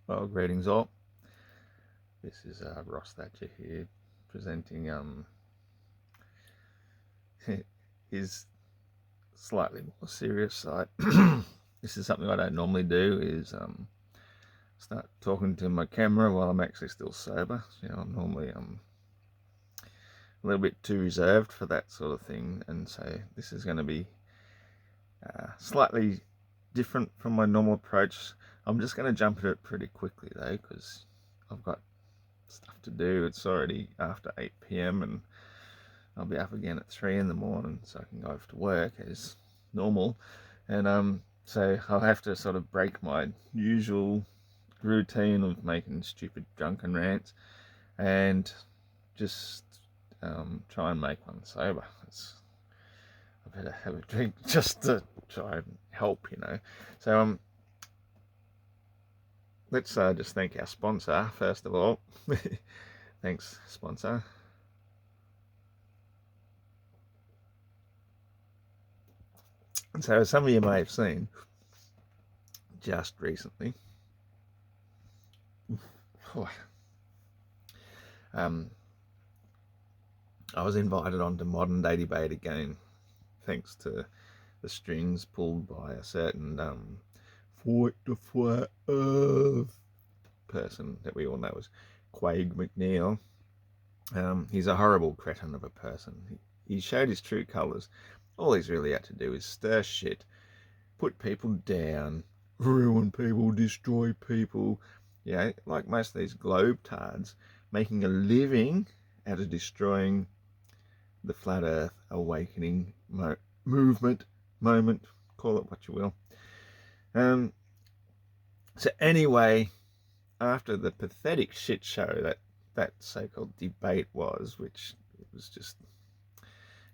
Well, greetings all. This is Ross Thatcher here, presenting his slightly more serious side. This is something I don't normally do, is start talking to my camera while I'm actually still sober. I'm normally a little bit too reserved for that sort of thing, and so this is going to be slightly different from my normal approach. I'm just going to jump at it pretty quickly though, because I've got stuff to do. It's already after 8 p.m. and I'll be up again at 3 in the morning, so I can go off to work as normal. And so I'll have to sort of break my usual routine of making stupid drunken rants and just try and make one sober. I better have a drink just to try and help, So let's just thank our sponsor first of all. Thanks, sponsor. So some of you may have seen just recently, I was invited onto Modern Day Debate again, thanks to the strings pulled by a certain Fight the Flat Earth person that we all know as Quaig McNeil. He's a horrible cretin of a person. He showed his true colours. All he's really had to do is stir shit, put people down, ruin people, destroy people. Like most of these Globetards, making a living out of destroying the Flat Earth Awakening movement, moment, call it what you will. So anyway, after the pathetic shit show that so-called debate was, which was just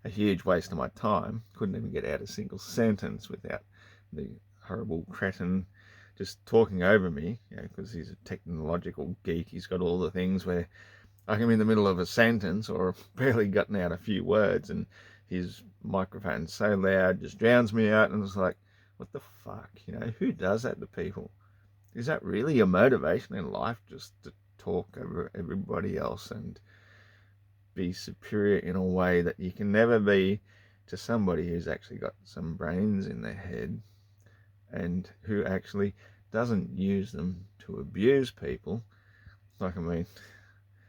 a huge waste of my time, couldn't even get out a single sentence without the horrible cretin just talking over me, because he's a technological geek. He's got all the things where I can be in the middle of a sentence or barely gotten out a few words, and his microphone's so loud, just drowns me out, and it's like, what the fuck, who does that to people? Is that really your motivation in life, just to talk over everybody else and be superior in a way that you can never be to somebody who's actually got some brains in their head and who actually doesn't use them to abuse people?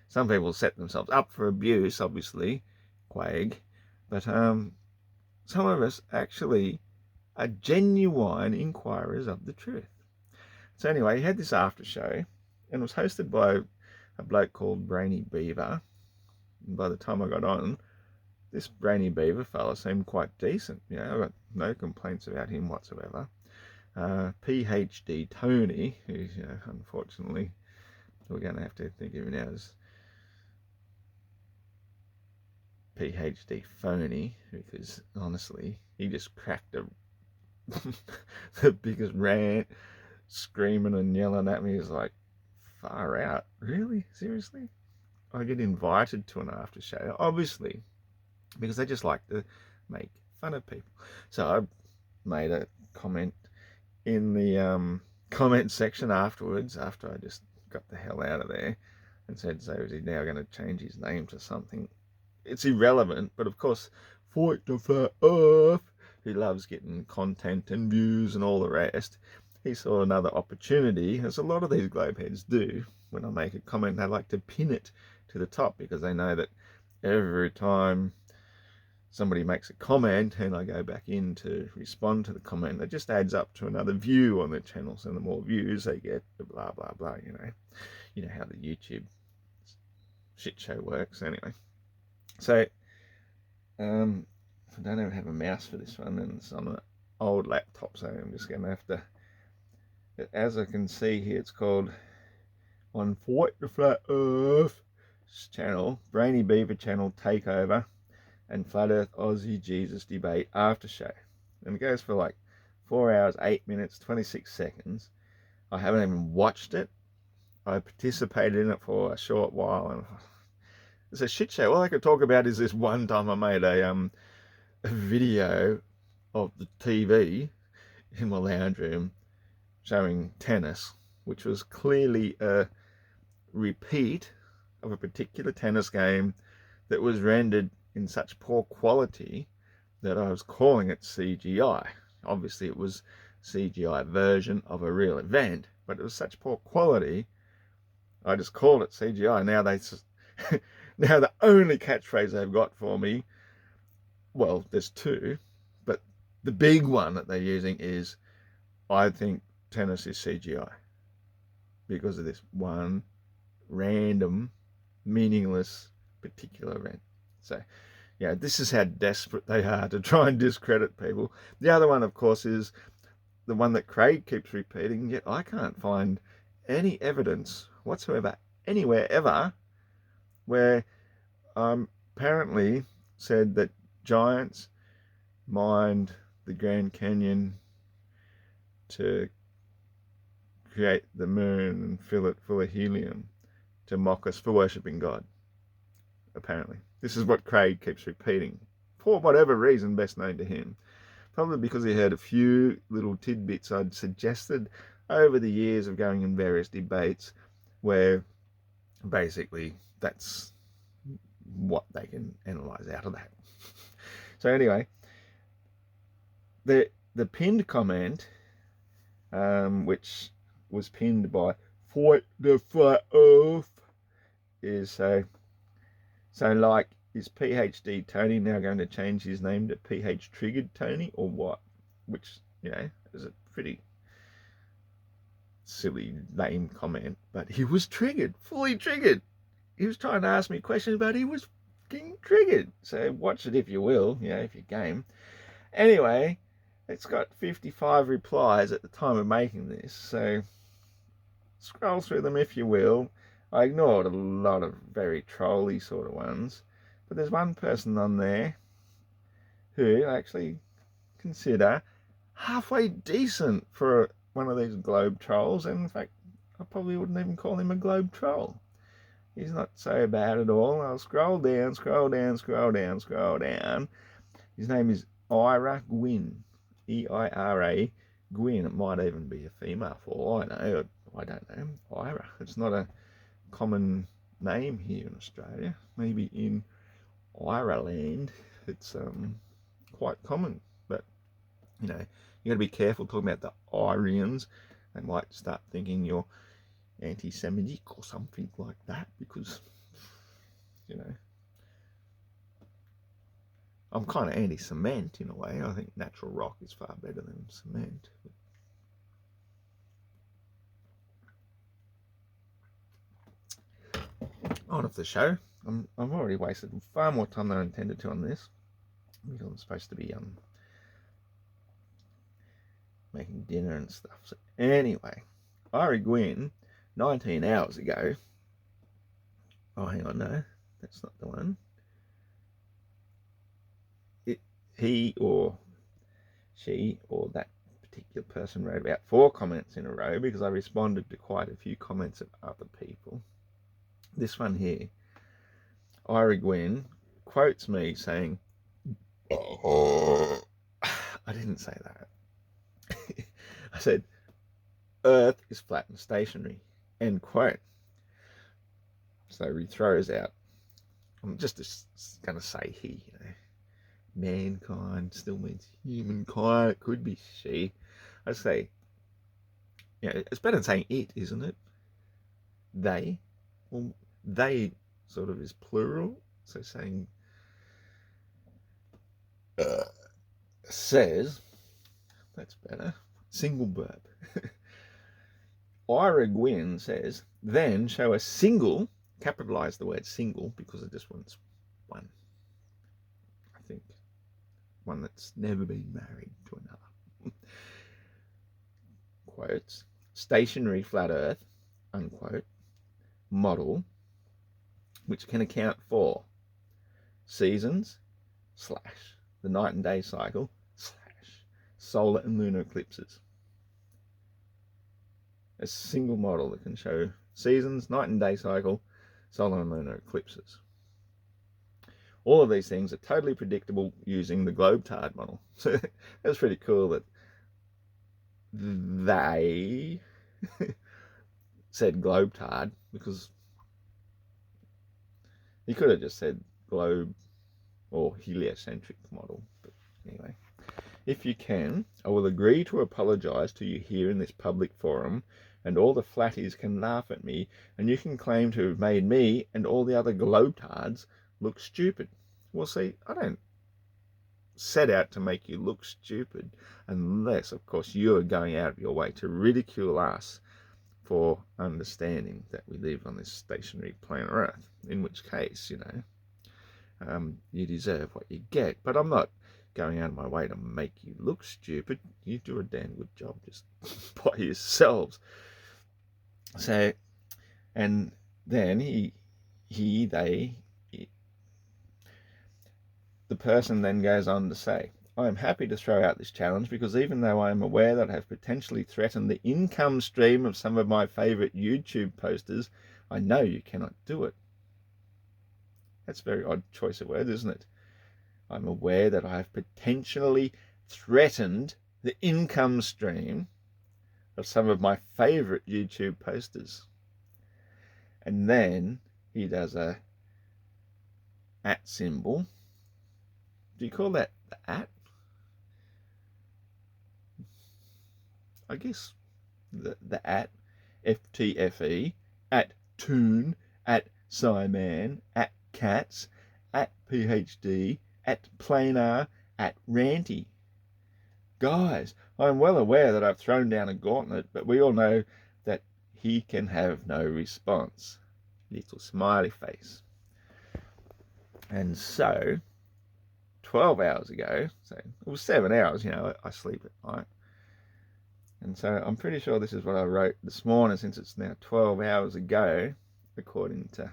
Some people set themselves up for abuse, obviously, Quag, but some of us actually are genuine inquirers of the truth. So anyway, he had this after show and was hosted by a bloke called Brainy Beaver. And by the time I got on, this Brainy Beaver fella seemed quite decent. I got no complaints about him whatsoever. PhD Tony, who's, unfortunately, we're going to have to think of him now as PhD Phony, because honestly, he just cracked the biggest rant, screaming and yelling at me. Is like, far out, really? Seriously? I get invited to an after show, obviously, because they just like to make fun of people. So I made a comment in the comment section afterwards, after I just got the hell out of there, and said, so is he now going to change his name to something? It's irrelevant, but of course, Fight the Flat Earth, who loves getting content and views and all the rest, he saw another opportunity, as a lot of these globeheads do. When I make a comment, they like to pin it to the top, because they know that every time somebody makes a comment and I go back in to respond to the comment, it just adds up to another view on the channels, and the more views they get, the blah blah blah. You know how the YouTube shit show works. Anyway, so I don't even have a mouse for this one, and it's on an old laptop, so I'm just going to have to, as I can see here, it's called on Fight the Flat Earth channel, Brainy Beaver channel takeover and Flat Earth Aussie Jesus debate after show, and it goes for like 4 hours 8 minutes 26 seconds. I haven't even watched it. I participated in it for a short while, and it's a shit show. All I could talk about is this one time I made a video of the TV in my lounge room showing tennis, which was clearly a repeat of a particular tennis game that was rendered in such poor quality that I was calling it CGI. Obviously it was CGI version of a real event, but it was such poor quality I just called it CGI. Now now the only catchphrase they've got for me, well, there's two, but the big one that they're using is, I think tennis is CGI because of this one random, meaningless, particular event. So, yeah, this is how desperate they are to try and discredit people. The other one, of course, is the one that Craig keeps repeating, yet I can't find any evidence whatsoever, anywhere ever, where apparently said that giants mined the Grand Canyon to create the moon and fill it full of helium to mock us for worshipping God. Apparently. This is what Craig keeps repeating, for whatever reason best known to him. Probably because he heard a few little tidbits I'd suggested over the years of going in various debates where basically that's what they can analyse out of that. So anyway, the pinned comment, which was pinned by Fight the Flat Earth, is so like, is PhD Tony now going to change his name to PH Triggered Tony or what? Which, you know, is a pretty silly, lame comment, but he was triggered, fully triggered. He was trying to ask me questions, but he was fucking triggered. So watch it if you will, you know, if you're game. Anyway, it's got 55 replies at the time of making this, so scroll through them if you will. I ignored a lot of very trolly sort of ones, but there's one person on there who I actually consider halfway decent for one of these globe trolls, and in fact I probably wouldn't even call him a globe troll. He's not so bad at all. I'll scroll down. His name is Ira Gwyn, E-I-R-A Gwyn. It might even be a female for all I know. I don't know. Ira. It's not a common name here in Australia. Maybe in Ireland it's quite common, but you know, you got to be careful talking about the Aryans. They might start thinking you're anti-Semitic or something like that, because you know, I'm kind of anti-cement in a way. I think natural rock is far better than cement. On with the show. I've already wasted far more time than I intended to on this, because I'm supposed to be making dinner and stuff. So anyway, Ira Gwyn, 19 hours ago. Oh, hang on, no, that's not the one. He or she or that particular person wrote about 4 comments in a row, because I responded to quite a few comments of other people. This one here, Ira Gwyn quotes me saying, I didn't say that. I said, Earth is flat and stationary, end quote. So he throws out, I'm just going to say he, you know, mankind still means humankind. It could be she. I say, you know, it's better than saying it, isn't it? They. Well, they sort of is plural. So saying says, that's better. Single verb. Ira Gwyn says, then show a single, capitalize the word single because it just wants one. I think one that's never been married to another. Quotes, stationary flat earth, unquote, model, which can account for seasons, / the night and day cycle, / solar and lunar eclipses. A single model that can show seasons, night and day cycle, solar and lunar eclipses. All of these things are totally predictable using the Globetard model. So that's pretty cool that they said Globetard, because he could have just said globe or heliocentric model. But anyway, if you can, I will agree to apologise to you here in this public forum, and all the flatties can laugh at me, and you can claim to have made me and all the other globetards look stupid. Well, see, I don't set out to make you look stupid, unless, of course, you're going out of your way to ridicule us for understanding that we live on this stationary planet Earth, in which case, you know, you deserve what you get. But I'm not going out of my way to make you look stupid. You do a damn good job just by yourselves. So, and then the person then goes on to say, I am happy to throw out this challenge because even though I am aware that I have potentially threatened the income stream of some of my favourite YouTube posters, I know you cannot do it. That's a very odd choice of words, isn't it? I'm aware that I have potentially threatened the income stream of some of my favourite YouTube posters. And then he does a @ symbol. Do you call that the @ I guess the @ FTFE, @toon, @Simon, @cats, @PhD, @planar, @ranty. Guys, I'm well aware that I've thrown down a gauntlet, but we all know that he can have no response. Little smiley face. And so, 12 hours ago, so it was 7 hours, you know, I sleep at night. And so I'm pretty sure this is what I wrote this morning, since it's now 12 hours ago, according to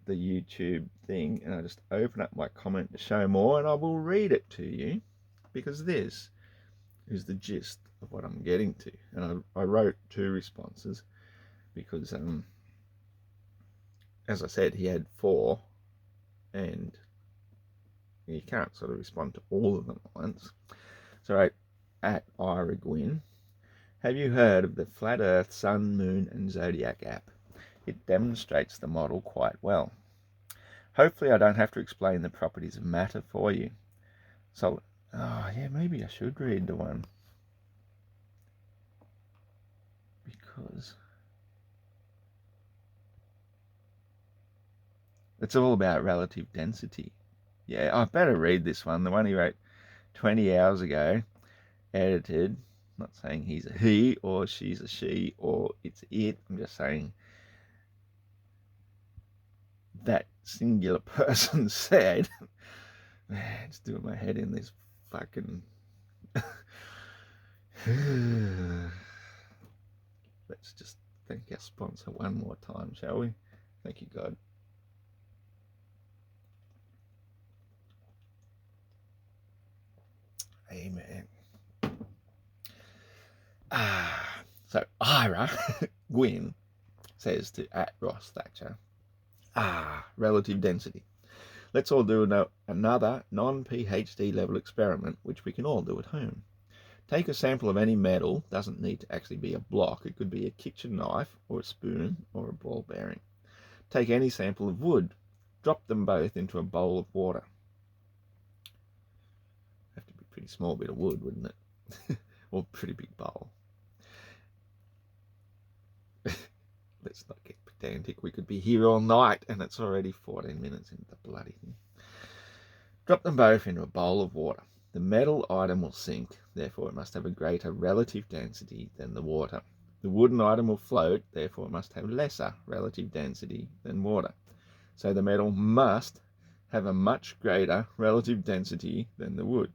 the YouTube thing. And I just open up my comment to show more, and I will read it to you, because this is the gist of what I'm getting to. And I wrote 2 responses because, as I said, he had 4, and you can't sort of respond to all of them at once. So I wrote, @Ira Gwyn, have you heard of the Flat Earth, Sun, Moon and Zodiac app? It demonstrates the model quite well. Hopefully I don't have to explain the properties of matter for you. So, oh yeah, maybe I should read the one, because it's all about relative density. Yeah, I better read this one, the one he wrote 20 hours ago, edited. Not saying he's a he or she's a she or it's it. I'm just saying that singular person said, man, it's doing my head in this fucking let's just thank our sponsor one more time, shall we? Thank you, God. Amen. So Ira Gwyn says to @Ross Thatcher, relative density. Let's all do another non-PhD level experiment, which we can all do at home. Take a sample of any metal. Doesn't need to actually be a block. It could be a kitchen knife or a spoon or a ball bearing. Take any sample of wood. Drop them both into a bowl of water. Have to be a pretty small bit of wood, wouldn't it? Or a pretty big bowl. Let's not get pedantic. We could be here all night, and it's already 14 minutes into the bloody thing. Drop them both into a bowl of water. The metal item will sink, therefore it must have a greater relative density than the water. The wooden item will float, therefore it must have lesser relative density than water. So the metal must have a much greater relative density than the wood.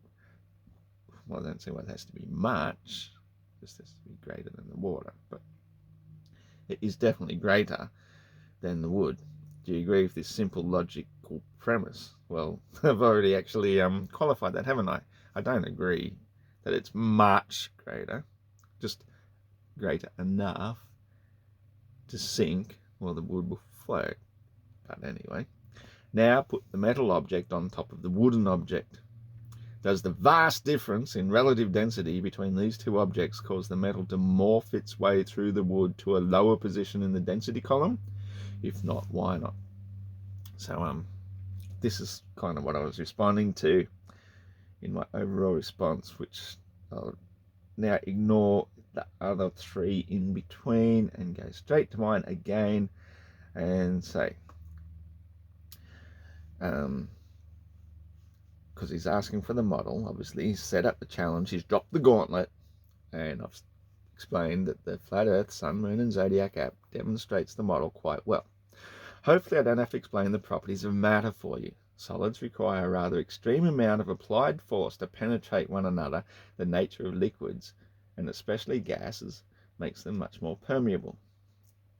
Well, I don't see why it has to be much. It just has to be greater than the water. But it is definitely greater than the wood. Do you agree with this simple logical premise? Well, I've already actually qualified that, haven't I? I don't agree that it's much greater, just greater enough to sink while the wood will float. But anyway, now put the metal object on top of the wooden object. Does the vast difference in relative density between these two objects cause the metal to morph its way through the wood to a lower position in the density column? If not, why not? So this is kind of what I was responding to in my overall response, which I'll now ignore the other three in between and go straight to mine again and say, because he's asking for the model, obviously he's set up the challenge, he's dropped the gauntlet, and I've explained that the Flat Earth, Sun, Moon and Zodiac app demonstrates the model quite well. Hopefully I don't have to explain the properties of matter for you. Solids require a rather extreme amount of applied force to penetrate one another. The nature of liquids, and especially gases, makes them much more permeable.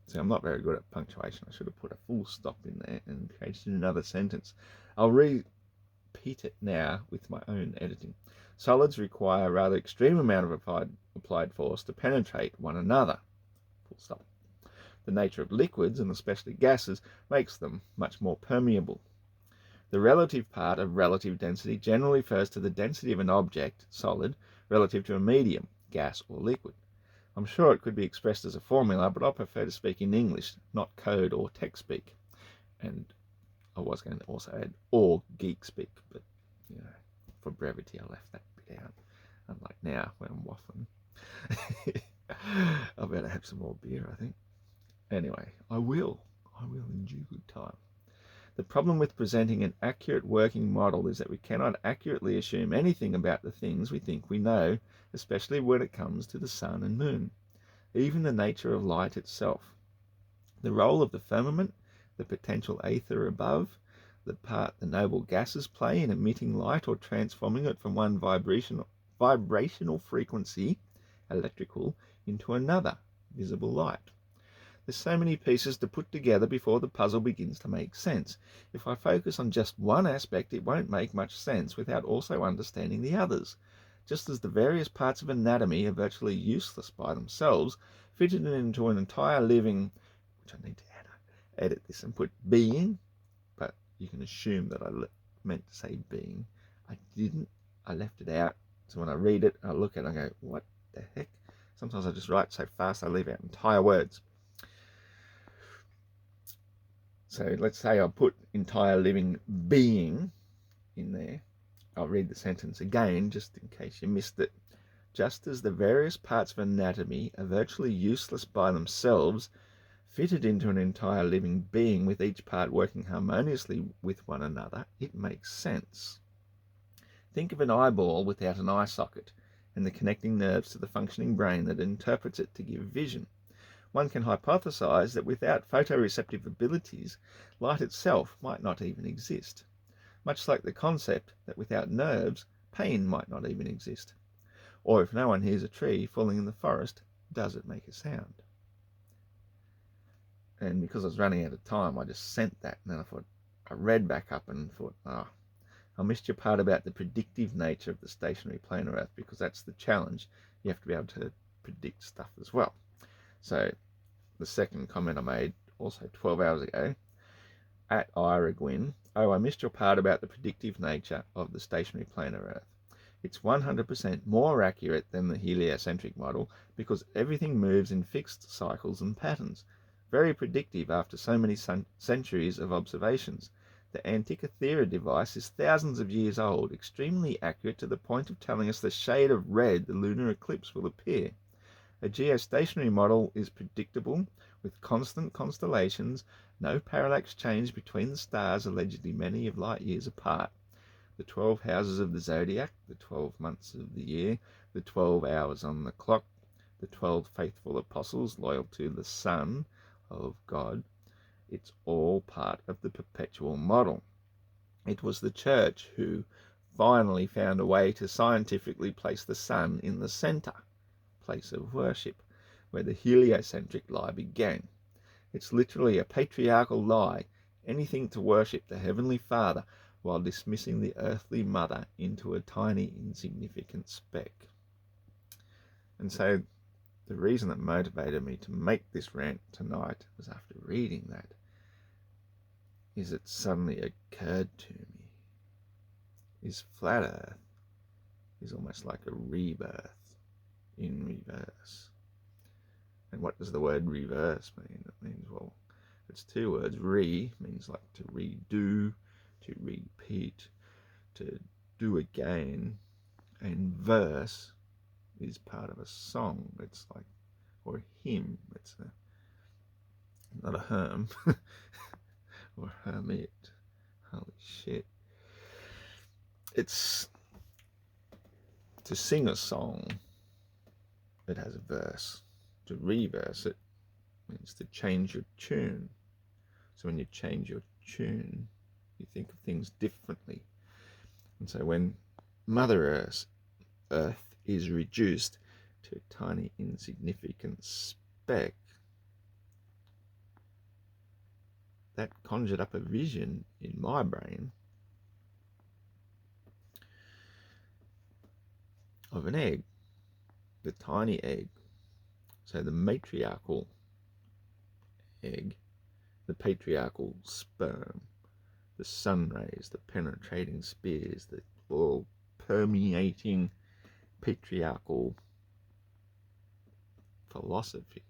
See, I'm not very good at punctuation. I should have put a full stop in there and created another sentence. I'll repeat it now with my own editing. Solids require a rather extreme amount of applied force to penetrate one another. Full stop. The nature of liquids, and especially gases, makes them much more permeable. The relative part of relative density generally refers to the density of an object, solid, relative to a medium, gas or liquid. I'm sure it could be expressed as a formula, but I prefer to speak in English, not code or tech speak. And I was going to also add or geek speak, but you know, for brevity I left that bit out. Unlike now when I'm waffling. I better have some more beer, I think. Anyway, I will in due good time. The problem with presenting an accurate working model is that we cannot accurately assume anything about the things we think we know, especially when it comes to the sun and moon, even the nature of light itself. The role of the firmament, the potential aether above, the part the noble gases play in emitting light or transforming it from one vibrational frequency, electrical, into another, visible light. There's so many pieces to put together before the puzzle begins to make sense. If I focus on just one aspect, it won't make much sense without also understanding the others. Just as the various parts of anatomy are virtually useless by themselves, fitted into an entire living, which I need to edit this and put being, but you can assume that I meant to say being. I didn't. I left it out. So when I read it, I look at it and I go, what the heck? Sometimes I just write so fast I leave out entire words. So let's say I put entire living being in there. I'll read the sentence again just in case you missed it. Just as the various parts of anatomy are virtually useless by themselves, fitted into an entire living being with each part working harmoniously with one another, it makes sense. Think of an eyeball without an eye socket and the connecting nerves to the functioning brain that interprets it to give vision. One can hypothesize that without photoreceptive abilities, light itself might not even exist, much like the concept that without nerves, pain might not even exist. Or if no one hears a tree falling in the forest, does it make a sound? And because I was running out of time, I just sent that, and then I read back up and thought, I missed your part about the predictive nature of the stationary planar Earth, because that's the challenge. You have to be able to predict stuff as well. So the second comment I made also 12 hours ago, at Iragwin, I missed your part about the predictive nature of the stationary planar Earth. It's 100% more accurate than the heliocentric model because everything moves in fixed cycles and patterns. Very predictive after so many centuries of observations. The Antikythera device is thousands of years old, extremely accurate to the point of telling us the shade of red the lunar eclipse will appear. A geostationary model is predictable, with constant constellations, no parallax change between the stars allegedly many of light years apart. The 12 houses of the zodiac, the 12 months of the year, the 12 hours on the clock, the 12 faithful apostles loyal to the Son of God, it's all part of the perpetual model. It was the church who finally found a way to scientifically place the sun in the center, place of worship, where the heliocentric lie began. It's literally a patriarchal lie, anything to worship the Heavenly Father while dismissing the earthly mother into a tiny insignificant speck. And so the reason that motivated me to make this rant tonight was after reading that, is it suddenly occurred to me, is Flat Earth is almost like a rebirth in reverse. And what does the word reverse mean? It means, well, it's two words. Re means like to redo, to repeat, to do again, and verse is part of a song. It's like, or a hymn. It's not a herm or hermit. Holy shit. It's to sing a song that has a verse. To reverse it means to change your tune. So when you change your tune, you think of things differently. And so when Mother Earth is reduced to a tiny insignificant speck, that conjured up a vision in my brain of an egg, the tiny egg. So the matriarchal egg, the patriarchal sperm, the sun rays, the penetrating spears, the all permeating patriarchal philosophy,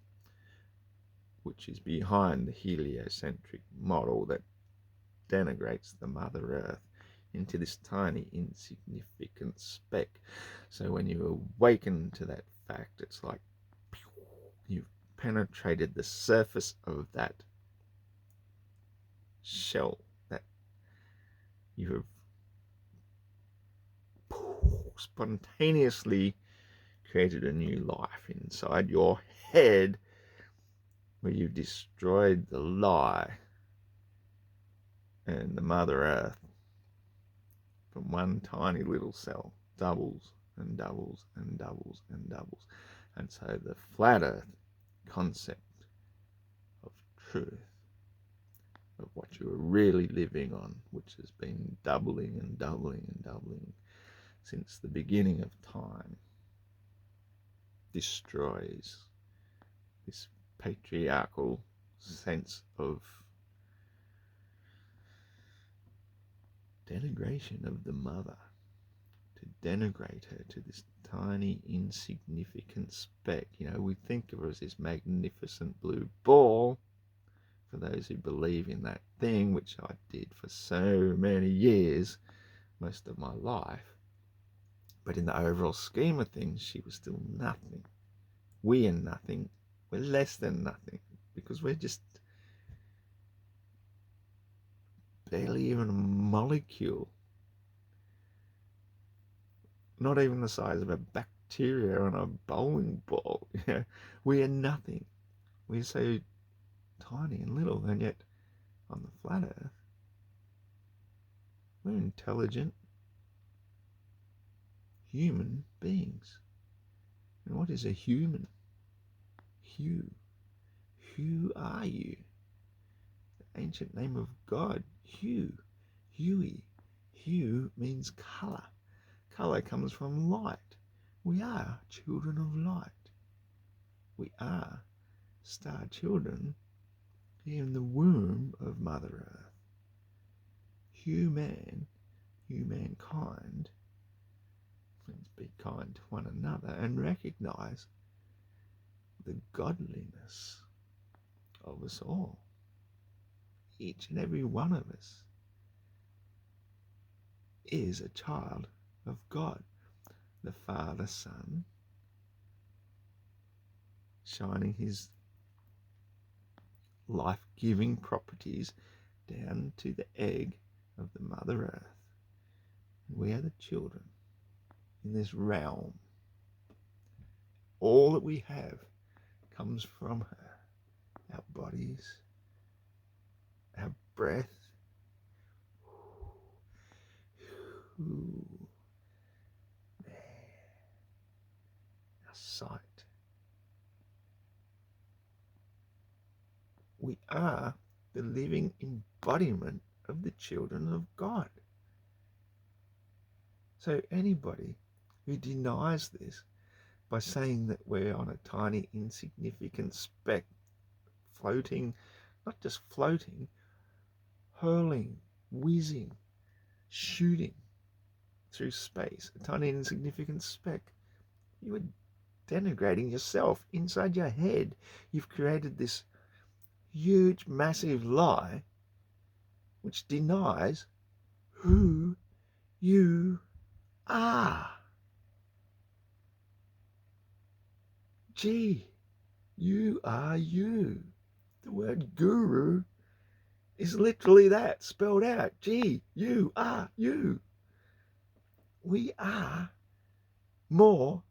which is behind the heliocentric model that denigrates the Mother Earth into this tiny insignificant speck. So when you awaken to that fact, it's like you've penetrated the surface of that shell, that you have spontaneously created a new life inside your head, where you've destroyed the lie and the Mother Earth from one tiny little cell doubles and doubles and doubles and doubles. And so the flat Earth concept of truth, of what you are really living on, which has been doubling and doubling and doubling since the beginning of time, destroys this patriarchal sense of denigration of the mother, to denigrate her to this tiny insignificant speck. You know, we think of her as this magnificent blue ball, for those who believe in that thing, which I did for so many years, most of my life. But in the overall scheme of things, she was still nothing. We are nothing. We're less than nothing, because we're just barely even a molecule. Not even the size of a bacteria on a bowling ball. You know, we are nothing. We're so tiny and little, and yet on the flat Earth, we're intelligent human beings. And what is a human? Who are you? The ancient name of God, Hu, Hui. Hu means colour. Colour comes from light. We are children of light. We are star children in the womb of Mother Earth. Humankind means be kind to one another and recognise the godliness of us all. Each and every one of us is a child of God, the Father, Son, shining his life-giving properties down to the egg of the Mother Earth. And we are the children in this realm. All that we have comes from her. Our bodies, our breath, our sight. We are the living embodiment of the children of God. So anybody who denies this by saying that we're on a tiny insignificant speck, floating, not just floating, hurling, whizzing, shooting through space, a tiny insignificant speck. You are denigrating yourself inside your head. You've created this huge, massive lie which denies who you are. Gee, you are you. The word guru is literally that, spelled out. Gee, you are you. We are more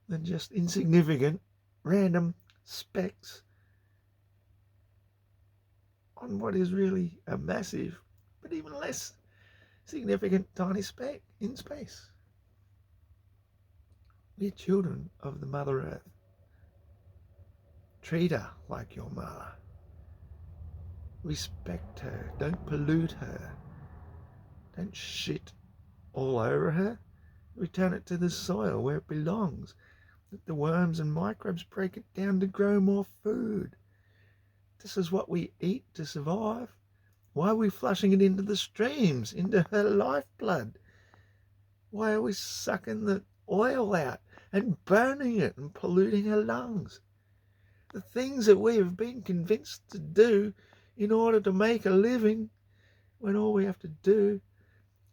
than just insignificant, random specks on what is really a massive, but even less significant tiny speck in space. We're children of the Mother Earth. Treat her like your mother. Respect her. Don't pollute her. Don't shit all over her. Return it to the soil where it belongs. Let the worms and microbes break it down to grow more food. This is what we eat to survive. Why are we flushing it into the streams, into her lifeblood? Why are we sucking the oil out and burning it and polluting her lungs? The things that we have been convinced to do in order to make a living, when all we have to do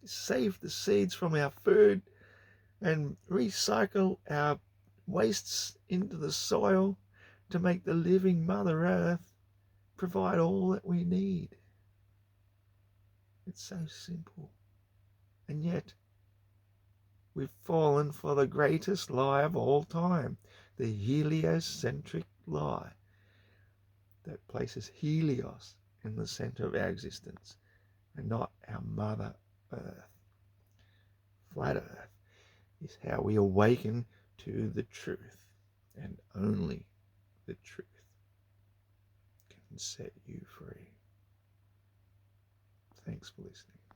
is save the seeds from our food and recycle our wastes into the soil to make the living Mother Earth provide all that we need. It's so simple. And yet, we've fallen for the greatest lie of all time, the heliocentric lie that places Helios in the center of our existence and not our Mother Earth. Flat Earth is how we awaken to the truth, and only the truth can set you free. Thanks for listening.